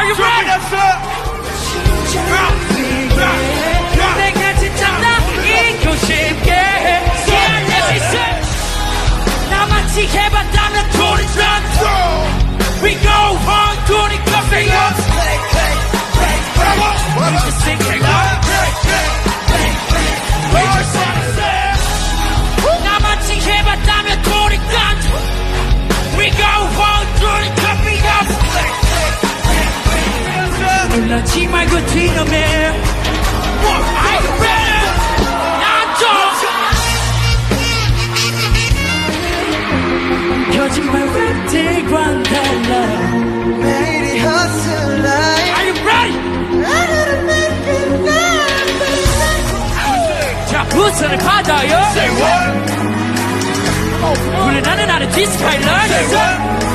Are you ready? 내가 진짜 나 이기고 싶게 Yeah, let me say 나같이 해봤다면 돈이 난 We go on 돈이 coffee up We just sing it out We just wanna say 나같이 해봤다면 돈이 난 We go on 돈이 coffee up 놀라지 말고 뒤넘해 Are you ready? 거짓말 랩들과는 달라 매일이 hustle life. Are you ready? I gotta make it now. 자, 우선을 받아요 Say what? 우리 나는 디스카이 라